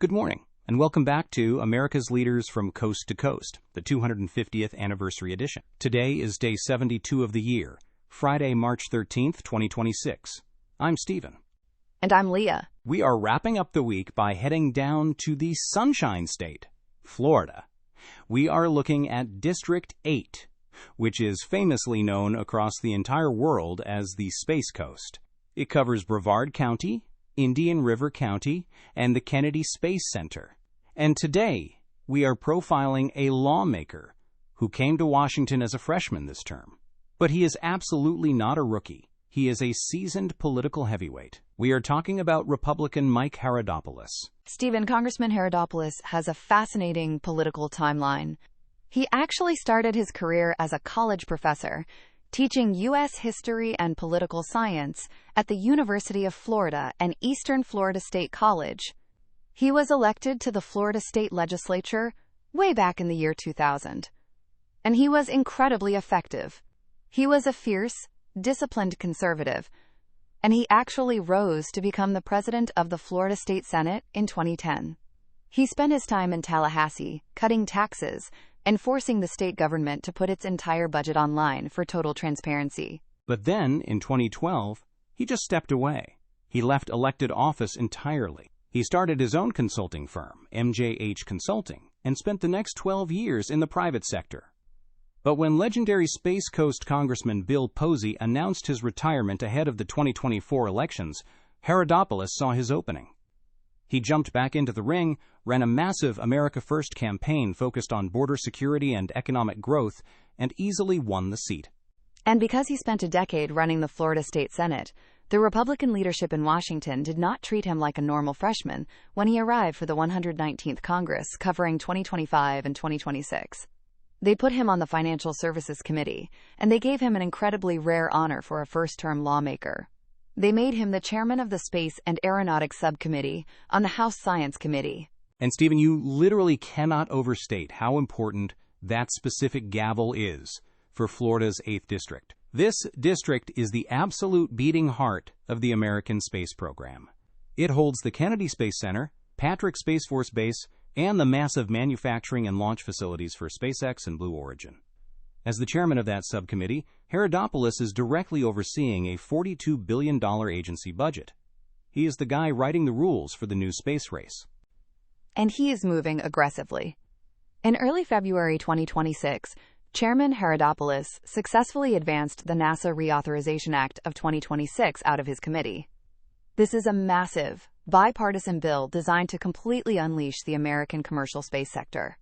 Good morning, and welcome back to America's Leaders from Coast to Coast, the 250th anniversary edition. Today is day 72 of the year, Friday, March 13th, 2026. I'm Stephen. And I'm Leah. We are wrapping up the week by heading down to the Sunshine State, Florida. We are looking at District 8, which is famously known across the entire world as the Space Coast. It covers Brevard County, Indian River County, and the Kennedy Space Center. And today, we are profiling a lawmaker who came to Washington as a freshman this term. But he is absolutely not a rookie. He is a seasoned political heavyweight. We are talking about Republican Mike Haridopolos. Stephen, Congressman Haridopolos has a fascinating political timeline. He actually started his career as a college professor, teaching U.S. history and political science at the University of Florida and Eastern Florida State College. He was elected to the Florida State Legislature way back in the year 2000. And he was incredibly effective. He was a fierce, disciplined conservative, and he actually rose to become the president of the Florida State Senate in 2010. He spent his time in Tallahassee, cutting taxes, and forcing the state government to put its entire budget online for total transparency. But then, in 2012, he just stepped away. He left elected office entirely. He started his own consulting firm, MJH Consulting, and spent the next 12 years in the private sector. But when legendary Space Coast Congressman Bill Posey announced his retirement ahead of the 2024 elections, Haridopolos saw his opening. He jumped back into the ring, ran a massive America First campaign focused on border security and economic growth, and easily won the seat. And because he spent a decade running the Florida State Senate, the Republican leadership in Washington did not treat him like a normal freshman when he arrived for the 119th Congress covering 2025 and 2026. They put him on the Financial Services Committee, and they gave him an incredibly rare honor for a first-term lawmaker. They made him the chairman of the Space and Aeronautics Subcommittee on the House Science Committee. And Stephen, you literally cannot overstate how important that specific gavel is for Florida's 8th District. This district is the absolute beating heart of the American space program. It holds the Kennedy Space Center, Patrick Space Force Base, and the massive manufacturing and launch facilities for SpaceX and Blue Origin. As the chairman of that subcommittee, Haridopolos is directly overseeing a $42 billion agency budget. He is the guy writing the rules for the new space race. And he is moving aggressively. In early February 2026, Chairman Haridopolos successfully advanced the NASA Reauthorization Act of 2026 out of his committee. This is a massive, bipartisan bill designed to completely unleash the American commercial space sector.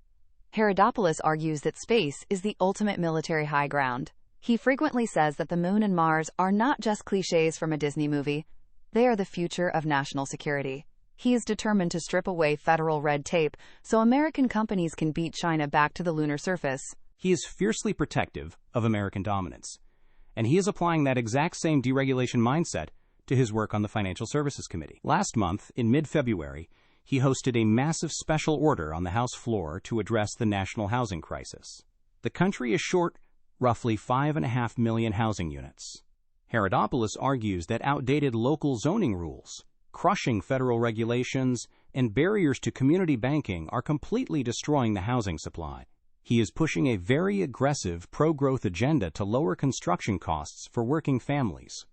Haridopolos argues that space is the ultimate military high ground. He frequently says that the moon and Mars are not just cliches from a Disney movie. They are the future of national security. He is determined to strip away federal red tape so American companies can beat China back to the lunar surface. He is fiercely protective of American dominance, and he is applying that exact same deregulation mindset to his work on the Financial Services Committee. Last month, in mid-February, he hosted a massive special order on the House floor to address the national housing crisis. The country is short roughly 5.5 million housing units. Haridopolos argues that outdated local zoning rules, crushing federal regulations, and barriers to community banking are completely destroying the housing supply. He is pushing a very aggressive pro-growth agenda to lower construction costs for working families.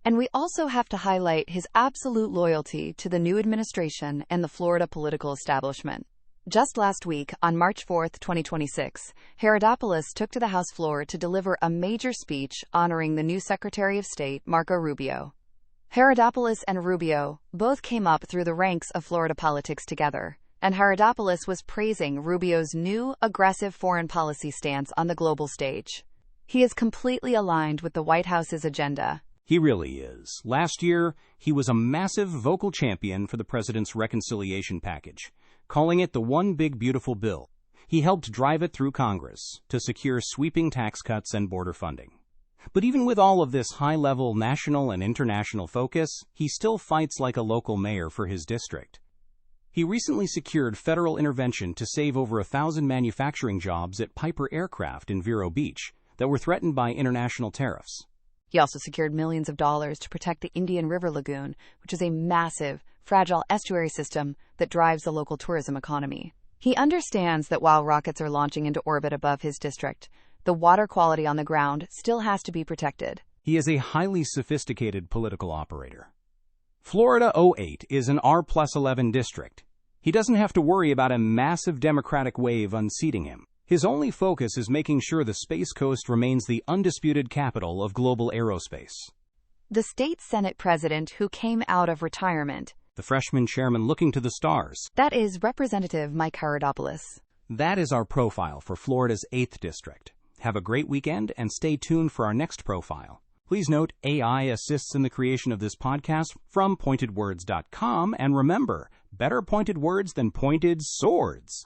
And we also have to highlight his absolute loyalty to the new administration and the Florida political establishment. Just last week, on March 4, 2026, Haridopolos took to the House floor to deliver a major speech honoring the new Secretary of State, Marco Rubio. Haridopolos and Rubio both came up through the ranks of Florida politics together, and Haridopolos was praising Rubio's new, aggressive foreign policy stance on the global stage. He is completely aligned with the White House's agenda. He really is. Last year, he was a massive vocal champion for the president's reconciliation package, calling it the One Big Beautiful Bill. He helped drive it through Congress to secure sweeping tax cuts and border funding. But even with all of this high-level national and international focus, he still fights like a local mayor for his district. He recently secured federal intervention to save over 1,000 manufacturing jobs at Piper Aircraft in Vero Beach that were threatened by international tariffs. He also secured millions of dollars to protect the Indian River Lagoon, which is a massive fragile estuary system that drives the local tourism economy. He understands that while rockets are launching into orbit above his district, the water quality on the ground still has to be protected. He is a highly sophisticated political operator. Florida 08 is an R+11 district. He doesn't have to worry about a massive Democratic wave unseating him. His only focus is making sure the Space Coast remains the undisputed capital of global aerospace. The state Senate president who came out of retirement. The freshman chairman looking to the stars. That is Representative Mike Haridopolos. That is our profile for Florida's 8th district. Have a great weekend and stay tuned for our next profile. Please note, AI assists in the creation of this podcast from pointedwords.com, and remember, better pointed words than pointed swords.